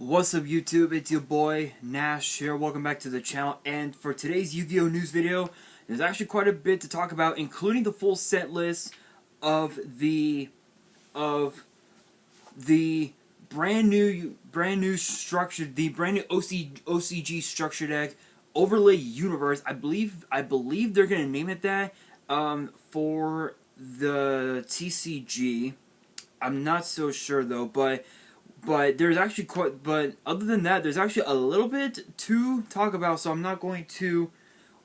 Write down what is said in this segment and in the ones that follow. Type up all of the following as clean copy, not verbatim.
What's up YouTube, it's your boy Nash here, welcome back to the channel, and for today's Yu-Gi-Oh news video, there's actually quite a bit to talk about, including the full set list of the brand new structure, the brand new OCG structure deck, Overlay Universe. I believe they're gonna name it that for the TCG. I'm not so sure though, but there's actually but other than that, there's actually a little bit to talk about, so I'm not going to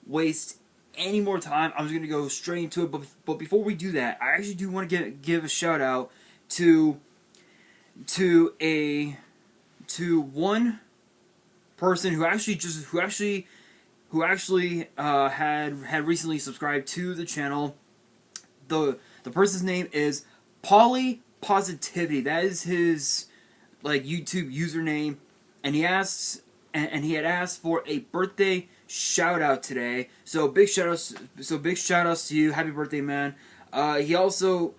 waste any more time. I'm just going to go straight into it, but before we do that, I actually do want to give a shout out to one person who actually had recently subscribed to the channel. The person's name is Positivity. That is his YouTube username, and he had asked for a birthday shout out today. So big shout outs to you. Happy birthday, man. He also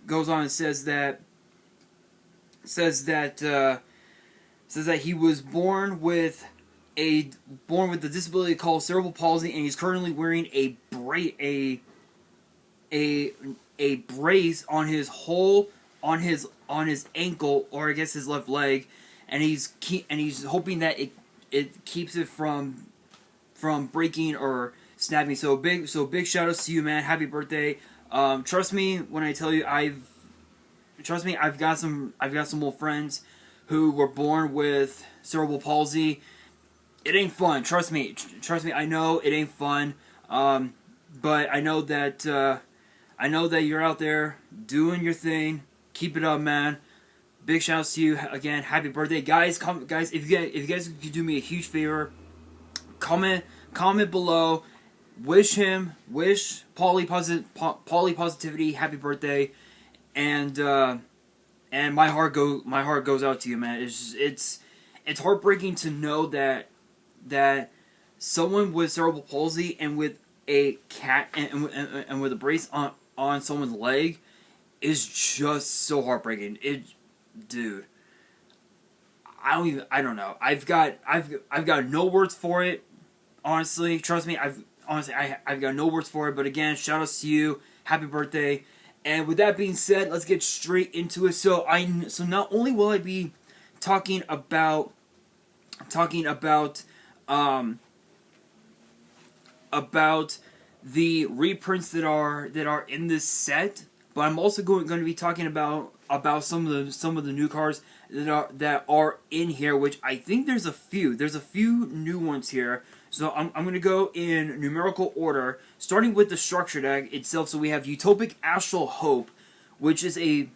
goes on and says that he was born with a disability called cerebral palsy, and he's currently wearing a brace on his ankle, or I guess his left leg, and he's hoping that it keeps it from breaking or snapping. So big shout outs to you, man. Happy birthday. Trust me when I tell you, I've got some old friends who were born with cerebral palsy. It ain't fun. Trust me. I know it ain't fun. But I know that you're out there doing your thing. Keep it up, man. Big shout outs to you again. Happy birthday, guys! Guys, if you guys could do me a huge favor, comment below. Wish Paulie Positivity happy birthday, and my heart goes out to you, man. It's heartbreaking to know that someone with cerebral palsy and with a cat and with a brace on someone's leg is just so heartbreaking. Dude, I don't know. I've got no words for it. Honestly, trust me. I've got no words for it. But again, shout outs to you. Happy birthday. And with that being said, let's get straight into it. So not only will I be talking about the reprints that are in this set, but I'm also going to be talking about some of the new cards that are in here, which I think there's a few new ones here. So I'm going to go in numerical order, starting with the structure deck itself. So we have Utopic Astral Hope, which is a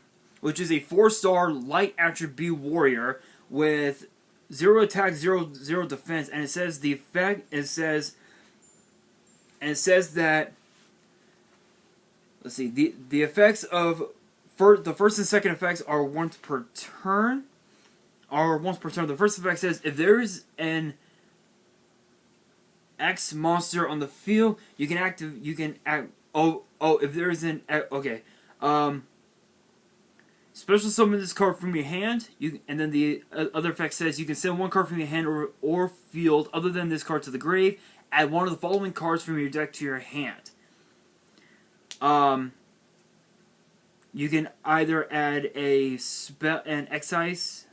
4-star light attribute warrior with 0 attack, 0 defense, and it says the effect. It says that, let's see, the effects of the first and second effects are once per turn. The first effect says if there is an X monster on the field, if there is an special summon this card from your hand. And then the other effect says you can send one card from your hand or field other than this card to the grave. Add one of the following cards from your deck to your hand. You can either add an excise.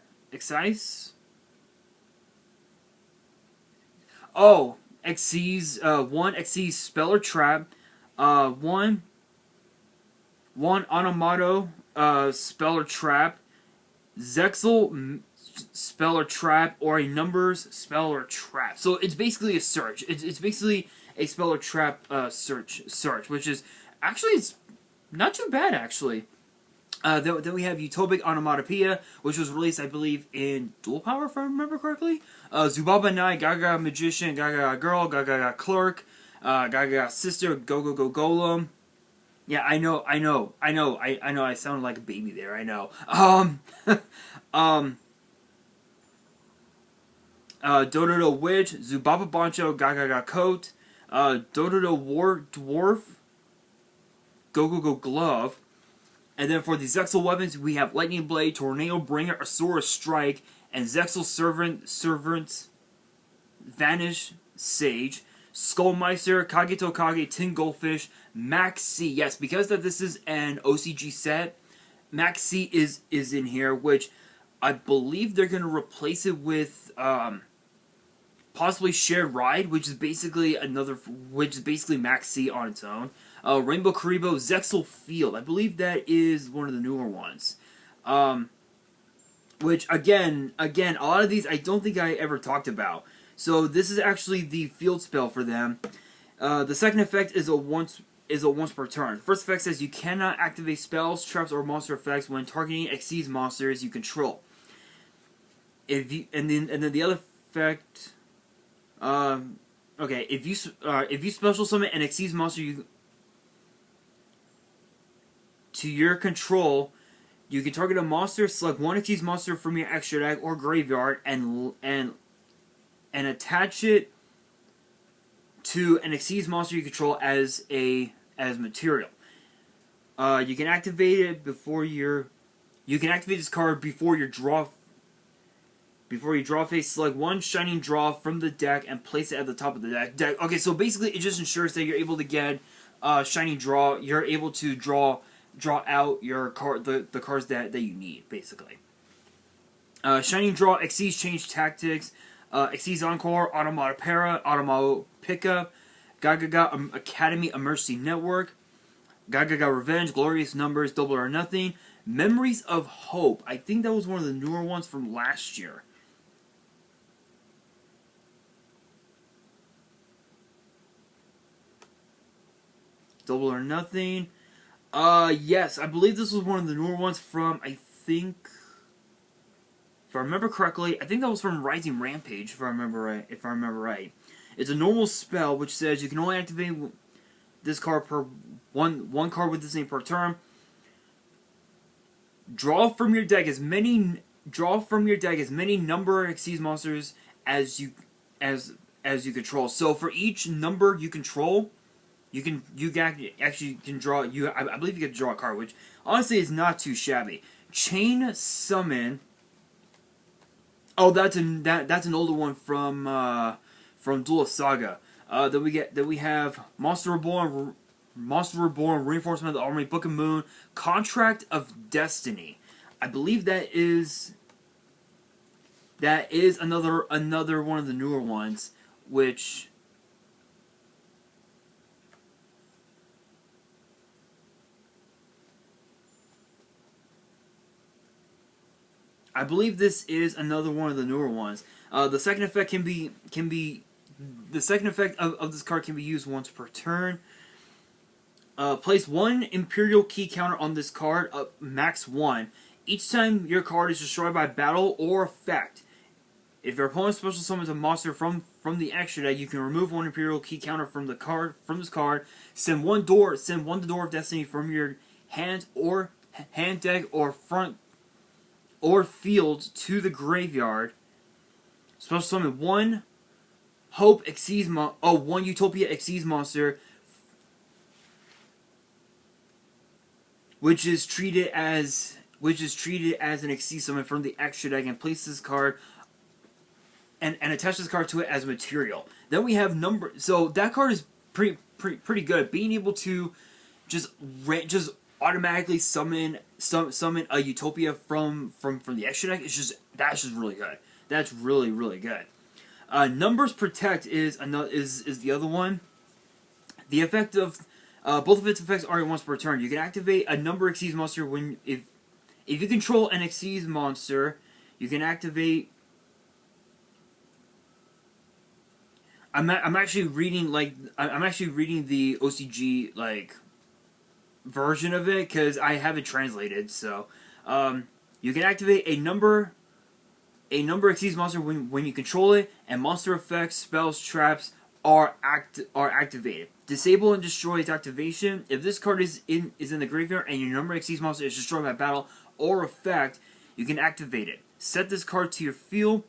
Oh, one Xyz spell or trap, one Onomatopoeia spell or trap, Zexal spell or trap, or a numbers spell or trap. So it's basically a search. It's basically a spell or trap search, which is actually it's not too bad actually. Then we have Utopic Onomatopoeia, which was released, I believe, in Dual Power, if I remember correctly. Zubaba Knight, Gaga Magician, Gaga Girl, Gaga Clerk, Gaga Sister, Go Golem. Yeah, I know. I sounded like a baby there. I know. Dododo Witch, Zubaba Bancho, Gaga Coat, Dododo War Dwarf, Go Glove, And then for the Zexal weapons, we have Lightning Blade, Tornado Bringer, Asura Strike, and Zexal Servants, Vanish Sage, Skullmeister, Kage Tokage, Tin Goldfish, Max C. Yes, because that this is an OCG set, Max C is in here, which I believe they're going to replace it with possibly Shared Ride, which is basically Max C on its own. Rainbow Karibo, Zexal Field. I believe that is one of the newer ones. Which again, a lot of these I don't think I ever talked about. So this is actually the field spell for them. The second effect is a once per turn. First effect says you cannot activate spells, traps, or monster effects when targeting exceeds monsters you control. And then the other effect, okay, if you special summon an exceeds monster to your control, you can target a monster, select one exceeds monster from your extra deck or graveyard, and attach it to an exceeds monster you control as material. You can activate it You can activate this card before you draw phase. Select one shining draw from the deck and place it at the top of the deck. Okay, so basically it just ensures that you're able to get shining draw. You're able to draw out your card, the cards that you need, basically. Shining draw, exceeds change tactics, exceeds encore, Onomatopoeia, Gagaga Academy Emergency Network, Gagaga Revenge, Glorious Numbers, Double or Nothing, Memories of Hope. I think that was one of the newer ones from last year. Double or Nothing. Yes, I believe this was one of the newer ones from, I think, if I remember correctly, I think that was from Rising Rampage, if I remember right. It's a normal spell which says you can only activate this card per one card with this name per turn. Draw from your deck as many number exceeds monsters as you control. So for each number you control, you can draw. I believe you can draw a card, which honestly is not too shabby. Chain Summon. Oh, that's an older one from Duel Saga. That we have Monster Reborn, Reinforcement of the Army, Book of Moon, Contract of Destiny. I believe that is another one of the newer ones, which I believe this is another one of the newer ones. The second effect the second effect of this card can be used once per turn. Place one Imperial Key counter on this card, max 1. Each time your card is destroyed by battle or effect. If your opponent special summons a monster from the extra deck, you can remove one Imperial Key counter from this card. Send one Door of Destiny from your hand deck or front or field to the graveyard. Special summon one one Utopia Exceeds monster, which is treated as an Exceed summon from the extra deck, and place this card and attach this card to it as material. Then we have so that card is pretty good. Being able to just automatically summon a Utopia from the extra deck that's just really good. That's really good. Numbers Protect is the other one. The effect of both of its effects are once per turn. You can activate a number exceeds monster if you control an exceeds monster. You can activate. I'm actually reading the OCG version of it because I have it translated. So you can activate a number exceeds monster when you control it, and monster effects, spells, traps are activated. Disable and destroy its activation. If this card is in the graveyard and your number exceeds monster is destroyed by battle or effect, you can activate it. Set this card to your field.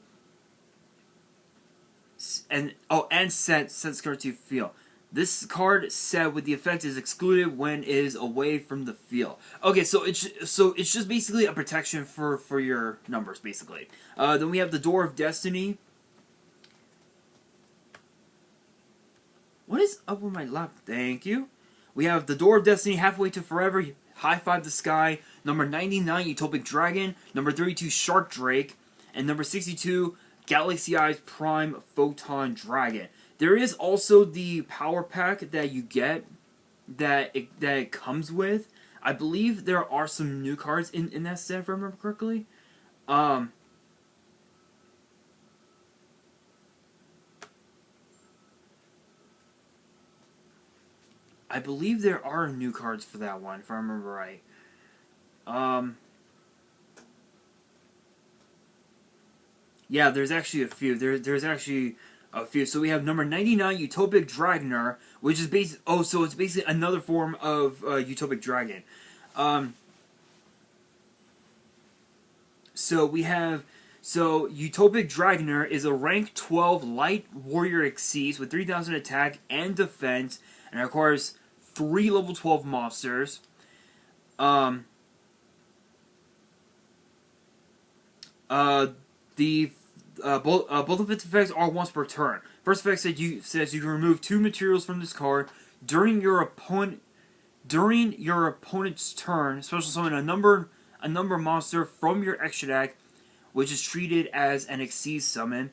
Set this card to your field. This card set with the effect is excluded when it is away from the field. Okay, so it's just basically a protection for your numbers, basically. Then we have the Door of Destiny. What is up with my lap? Thank you. We have the Door of Destiny, Halfway to Forever, High Five the Sky, number 99, Utopic Dragon, number 32, Shark Drake, and number 62, Galaxy Eyes Prime Photon Dragon. There is also the power pack that you get that it comes with. I believe there are some new cards in that set, if I remember correctly. I believe there are new cards for that one, if I remember right. Yeah, there's actually a few. There's actually a few. So we have number 99, Utopic Dragner, which is so it's basically another form of Utopic Dragon. So we have Utopic Dragner is a rank 12 light warrior exceeds with 3,000 attack and defense, and requires 3 level 12 monsters. Both of its effects are once per turn. First effect says you can remove 2 materials from this card during your opponent's turn. Special summon a number monster from your extra deck, which is treated as an Exceed summon,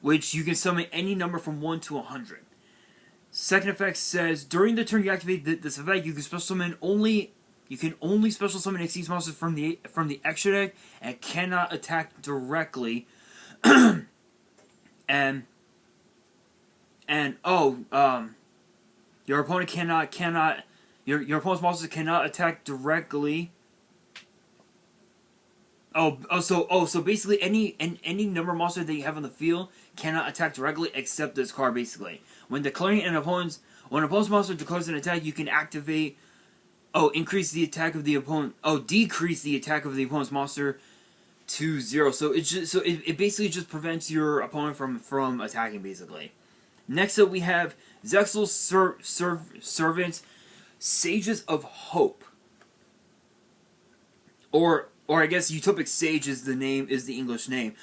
which you can summon any number from 1 to 100. Second effect says during the turn you activate this effect, you can only special summon Exceed monsters from the extra deck and cannot attack directly. Your opponent your opponent's monsters cannot attack directly. So basically any number monster that you have on the field cannot attack directly except this card, basically. When an opponent's monster declares an attack, you can activate increase the attack of the opponent decrease the attack of the opponent's monster to 0. So it basically just prevents your opponent from attacking, basically. Next up we have Zexal's Servants, Sages of Hope. Or I guess Utopic Sages is the English name.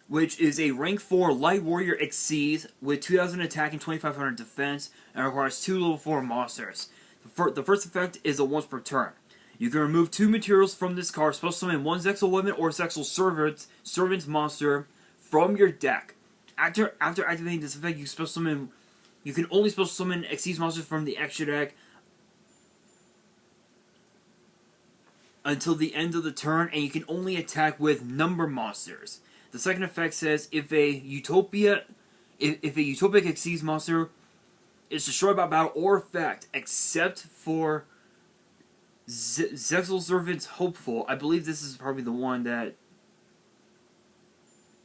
Which is a rank 4 light warrior exceeds with 2,000 attack and 2,500 defense, and requires 2 level 4 monsters. The first effect is a once per turn. You can remove 2 materials from this card, special summon 1 Zexal Weapon or Zexal Servants monster from your deck. After activating this effect, you can only special summon Exceed monsters from the extra deck until the end of the turn, and you can only attack with number monsters. The second effect says if a Utopic Exceeds monster is destroyed by battle or effect, except for Zexal Servant's Hopeful. I believe this is probably the one that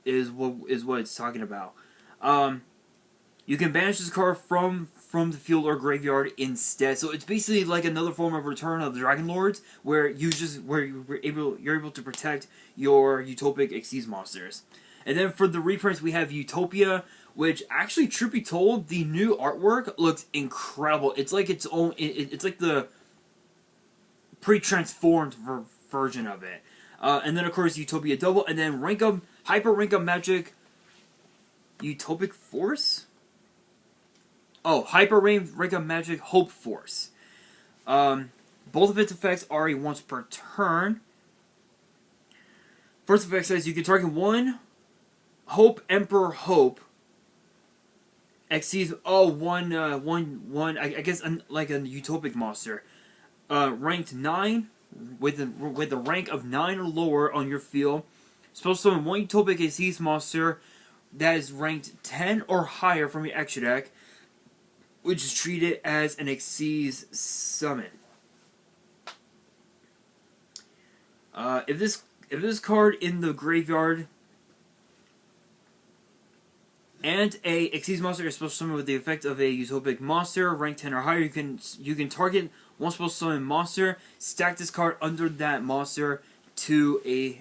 is what it's talking about. You can banish this card from the field or graveyard instead. So it's basically like another form of Return of the Dragon Lords, where you're able to protect your Utopic Exceeds monsters. And then for the reprints, we have Utopia, which actually, truth be told, the new artwork looks incredible. It's like its own. It's like the pre-transformed version of it. And then of course Utopia Double, and then Hyper Rank Up Magic Utopic Force. Hyper Rank Up Magic Hope Force. Both of its effects are a once per turn. First effect says you can target 1 Hope Emperor Hope. Exceeds one I guess like a Utopic monster. Ranked 9 with the rank of 9 or lower on your field. Special summon 1 Utopic Exceeds monster that is ranked 10 or higher from your extra deck, which is treated as an Exceeds summon. If this card in the graveyard and a Exceeds monster is special summoned with the effect of a Utopic monster, rank 10 or higher, you can target 1 special summon monster, stack this card under that monster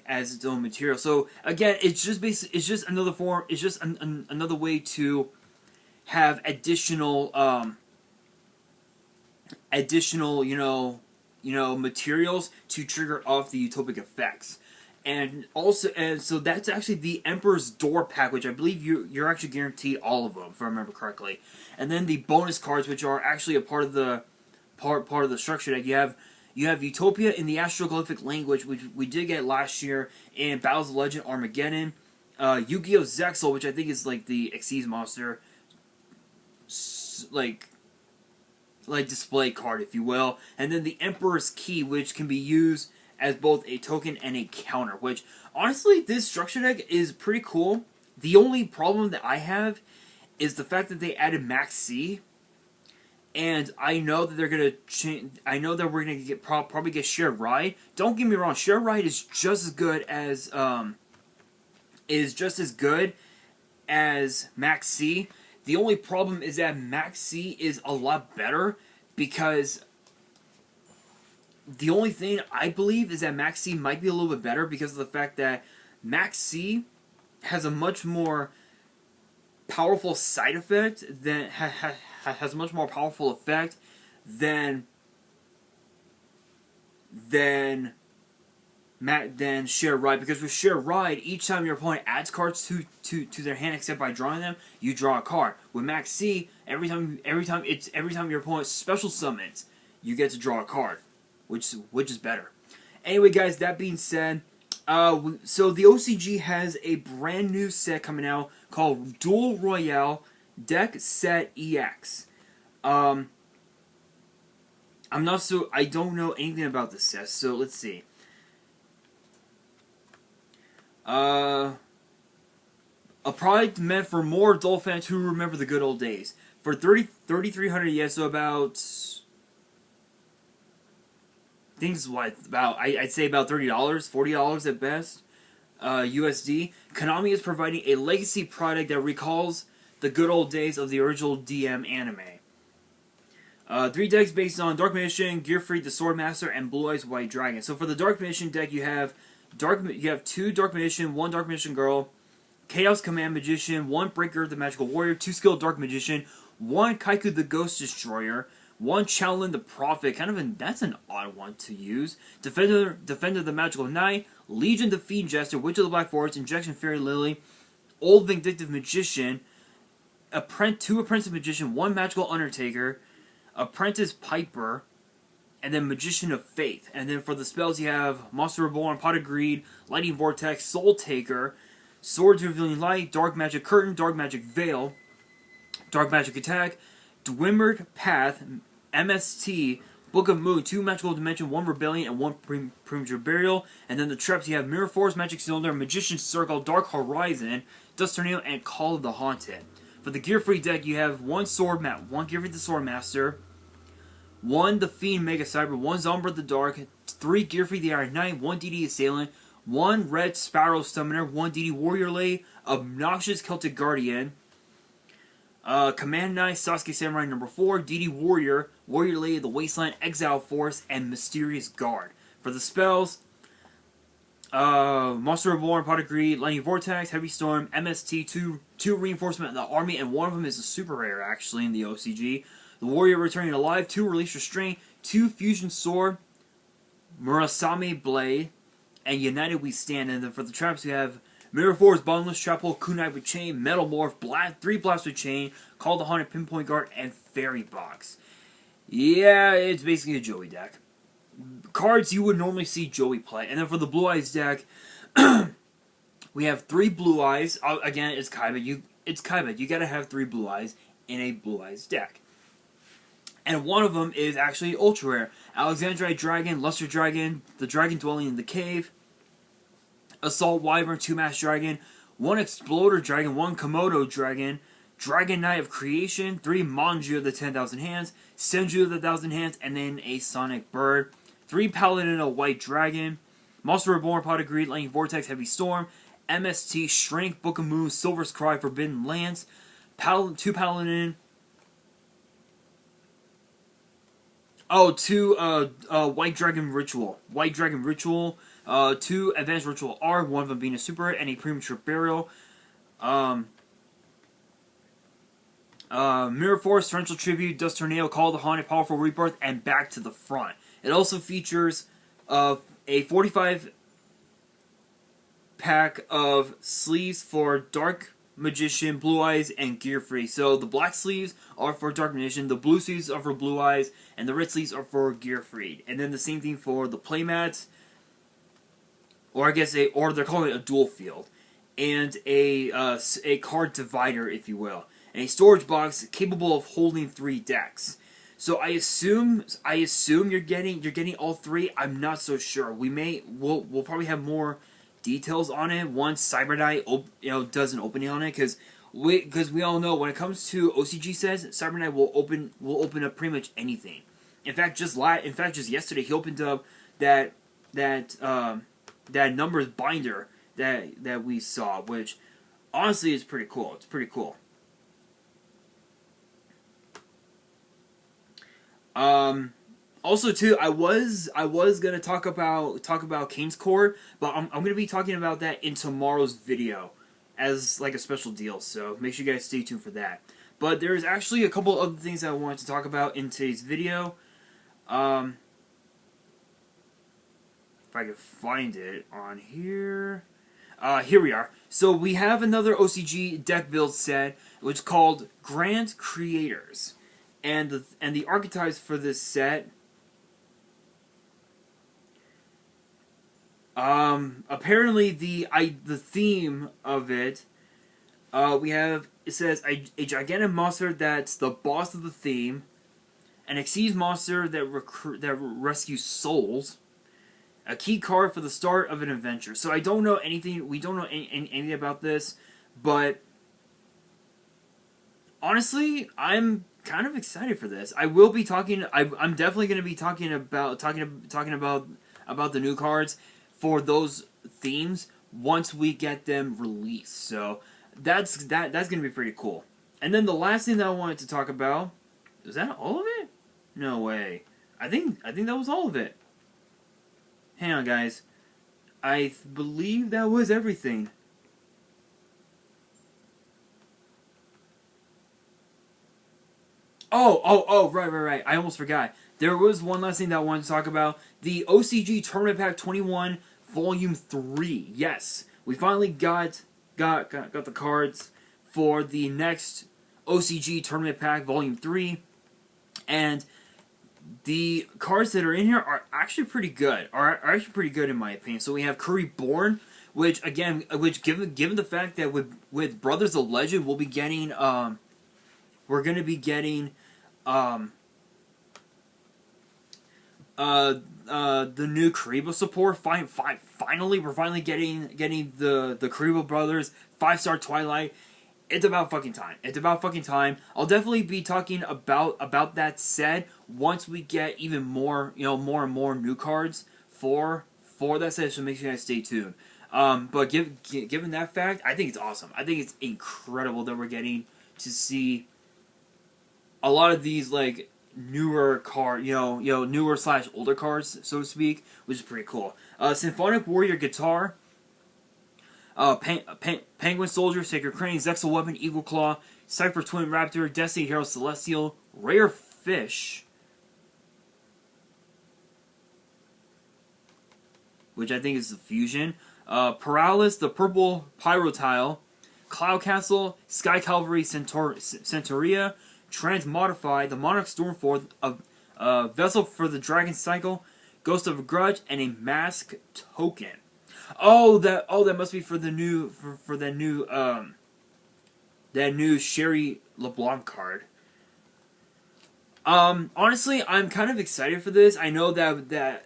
as its own material. So again, it's just another form. It's just another way to have additional materials to trigger off the utopic effects. And so that's actually the Emperor's Door pack, which I believe you're actually guaranteed all of them, if I remember correctly. And then the bonus cards, which are actually a part of the structure deck. You have Utopia in the Astroglyphic language, which we did get last year in Battles of Legend Armageddon. Yu-Gi-Oh! Zexal, which I think is like the Xyz monster, like display card, if you will. And then the Emperor's Key, which can be used as both a token and a counter, which, honestly, this structure deck is pretty cool. The only problem that I have is the fact that they added Max C, and I know that they're gonna change. I know that we're gonna probably get Shared Ride. Don't get me wrong, Shared Ride is just as good as Max C. The only problem is that Max C is a lot better, because the only thing I believe is that Max C might be a little bit better because of the fact that Max C has a much more powerful side effect than has a much more powerful effect than Share Ride, because with Share Ride, each time your opponent adds cards to their hand except by drawing them, you draw a card. With Max C, every time your opponent special summons, you get to draw a card, which is better. Anyway, guys, that being said, so the OCG has a brand new set coming out called Duel Royale Set EX. I don't know anything about this set, so let's see. A product meant for more adult fans who remember the good old days. For 3,300 yen, so about, I'd say about $30, $40 at best, USD. Konami is providing a legacy product that recalls the good old days of the original DM anime. 3 decks based on Dark Magician, Gearfried the Swordmaster, and Blue Eyes White Dragon. So for the Dark Magician deck, you have 2 Dark Magician, 1 Dark Magician Girl, Chaos Command Magician, 1 Breaker the Magical Warrior, 2 Skilled Dark Magician, 1 Kaiku the Ghost Destroyer, 1 Shaolin the Prophet, that's an odd one to use, Defender the Magical Knight, Legion the Fiend Jester, Witch of the Black Forest, Injection Fairy Lily, Old Vindictive Magician, 2 Apprentice Magician, 1 Magical Undertaker, Apprentice Piper, and then Magician of Faith. And then for the spells, you have Monster Reborn, Pot of Greed, Lightning Vortex, Soul Taker, Swords Revealing Light, Dark Magic Curtain, Dark Magic Veil, Dark Magic Attack, Dwimmered Path, MST, Book of Moon, 2 Magical Dimension, 1 Rebellion, and 1 Premature Burial. And then the traps, you have Mirror Force, Magic Cylinder, Magician's Circle, Dark Horizon, Dust Tornado, and Call of the Haunted. For the Gearfree deck, you have 1 Gearfree the Swordmaster, 1 The Fiend Mega Cyber, 1 Zombra the Dark, 3 Gearfree the Iron Knight, 1 DD Assailant, 1 Red Sparrow Summoner, 1 DD Warrior Lay, Obnoxious Celtic Guardian, Command Knight, Sasuke Samurai number 4, DD Warrior, Warrior Lay of the Wasteland, Exile Force, and Mysterious Guard. For the spells, Monster Reborn, Pot of Greed, Lightning Vortex, Heavy Storm, MST, 2 Reinforcement in the Army, and one of them is a super rare, actually, in the OCG. The Warrior Returning Alive, 2 Release Restraint, 2 Fusion Sword, Murasame Blade, and United We Stand. And then for the traps, you have Mirror Force, Bottomless Trap Hole, Kunai with Chain, Metal Morph, 3 Blast with Chain, Call the Haunted, Pinpoint Guard, and Fairy Box. Yeah, it's basically a Joey deck. Cards you would normally see Joey play. And then for the Blue Eyes deck, we have 3 Blue Eyes. Again, it's Kaiba. You gotta have 3 Blue Eyes in a Blue Eyes deck. And one of them is actually ultra rare. Alexandrite Dragon, Luster Dragon, the Dragon Dwelling in the Cave, Assault Wyvern, 2 Masked Dragon, 1 Exploder Dragon, 1 Komodo Dragon, Dragon Knight of Creation, 3 Manju of the 10,000 Hands, Senju of the 1,000 Hands, and then a Sonic Bird, 3 Paladin of White Dragon, Monster Reborn, Pot of Greed, Lightning Vortex, Heavy Storm, MST, Shrink, Book of Moon, Silver's Cry, Forbidden Lands, 2 Paladin, 2 White Dragon Ritual. 2 Advanced Ritual R, one of them being a super, and a Premature Burial. Mirror Force, Torrential Tribute, Dust Tornado, Call of the Haunted, Powerful Rebirth, and Back to the Front. It also features a 45 pack of sleeves for Dark Magician, Blue Eyes, and Gear Free. So the black sleeves are for Dark Magician, the blue sleeves are for Blue Eyes, and the red sleeves are for Gear Free. And then the same thing for the playmats, or I guess they're calling it a dual field, and a card divider, if you will, and a storage box capable of holding 3 decks. So I assume you're getting all 3. I'm not so sure. We'll probably have more details on it once Cyber Knight does an opening on it, because we all know when it comes to OCG sets, Cyber Knight will open up pretty much anything. In fact, just yesterday he opened up that numbers binder that we saw, which honestly is pretty cool. It's pretty cool. Also, too, I was gonna talk about Kane's Core, but I'm gonna be talking about that in tomorrow's video as like a special deal. So make sure you guys stay tuned for that. But there's actually a couple other things I wanted to talk about in today's video. If I can find it on here. Here we are. So we have another OCG deck build set, which is called Grand Creators, and the archetypes for this set. Apparently the theme of it, it says a gigantic monster that's the boss of the theme, an Xyz monster that rescues souls, a key card for the start of an adventure. So I don't know anything. We don't know anything about this, but honestly, I'm kind of excited for this. I will be talking. I'm definitely going to be talking about the new cards for those themes once we get them released. So that's going to be pretty cool. And then the last thing that I wanted to talk about, is that all of it? No way. I think that was all of it. Hang on, guys. I believe that was everything. Oh, right. I almost forgot. There was one last thing that I wanted to talk about. The OCG Tournament Pack 21 Volume 3. Yes, we finally got the cards for the next OCG Tournament Pack Volume 3. And the cards that are in here are actually pretty good. Are actually pretty good in my opinion. So we have Curry Born, which given the fact that with Brothers of Legend we'll be getting we're gonna be getting the new Karibo support. Finally, we're finally getting the Karibo Brothers 5-star Twilight. It's about fucking time. It's about fucking time. I'll definitely be talking about that set once we get even more, more and more new cards for that set. So make sure you guys stay tuned. But given that fact, I think it's awesome. I think it's incredible that we're getting to see a lot of these like newer newer / older cards, so to speak, which is pretty cool. Symphonic Warrior Guitar, Penguin Soldier, Sacred Crane, Zexal Weapon, Eagle Claw, Cypher Twin Raptor, Destiny Hero Celestial, Rare Fish, which I think is the fusion, Paralis, the Purple Pyro Tile, Cloud Castle, Sky Cavalry, Centauria, Transmodify, the Monarch Stormforth, a Vessel for the Dragon Cycle, Ghost of a Grudge, and a Mask Token. That must be for the new that new Sherry LeBlanc card. Honestly, I'm kind of excited for this. I know that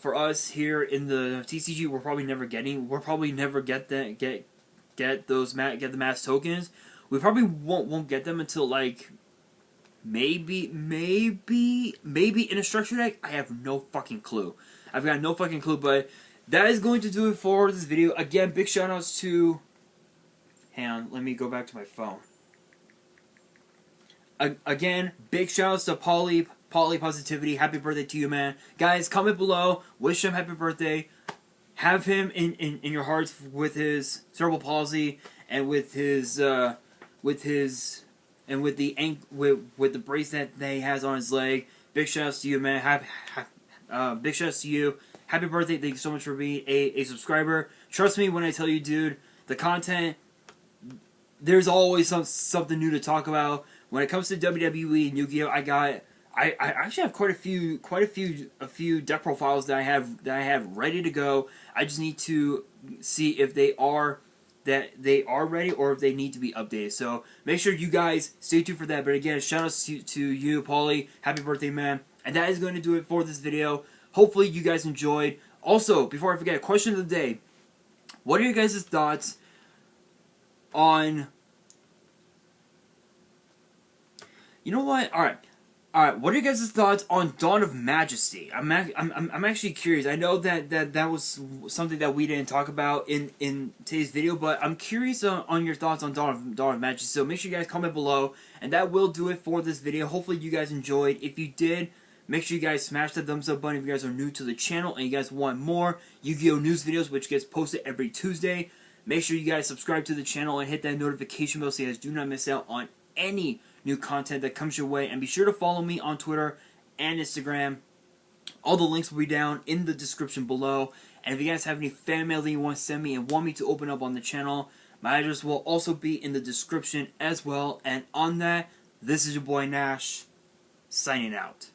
for us here in the TCG, we're probably never get the mass tokens. We probably won't get them until like maybe in a structure deck. I have no fucking clue. I've got no fucking clue, but that is going to do it for this video. Again, big shout outs to... Hang on, let me go back to my phone. Again, big shout outs to Poly Positivity. Happy birthday to you, man. Guys, comment below. Wish him happy birthday. Have him in your hearts with his cerebral palsy and with his with the brace that he has on his leg. Big shout outs to you, man. Big shout outs to you. Happy birthday! Thank you so much for being a subscriber. Trust me when I tell you, dude. The content, there's always something new to talk about. When it comes to WWE and Yu-Gi-Oh, I actually have quite a few deck profiles that I have ready to go. I just need to see if they are ready or if they need to be updated. So make sure you guys stay tuned for that. But again, shout outs to you, Paulie. Happy birthday, man. And that is going to do it for this video. Hopefully you guys enjoyed. Also, before I forget, question of the day. What are your guys' thoughts on... You know what? Alright. What are your guys' thoughts on Dawn of Majesty? I'm actually curious. I know that was something that we didn't talk about in today's video, but I'm curious on your thoughts on Dawn of Majesty. So make sure you guys comment below, and that will do it for this video. Hopefully you guys enjoyed. If you did, make sure you guys smash the thumbs up button if you guys are new to the channel and you guys want more Yu-Gi-Oh news videos, which gets posted every Tuesday. Make sure you guys subscribe to the channel and hit that notification bell so you guys do not miss out on any new content that comes your way. And be sure to follow me on Twitter and Instagram. All the links will be down in the description below. And if you guys have any fan mail that you want to send me and want me to open up on the channel, my address will also be in the description as well. And on that, this is your boy Nash, signing out.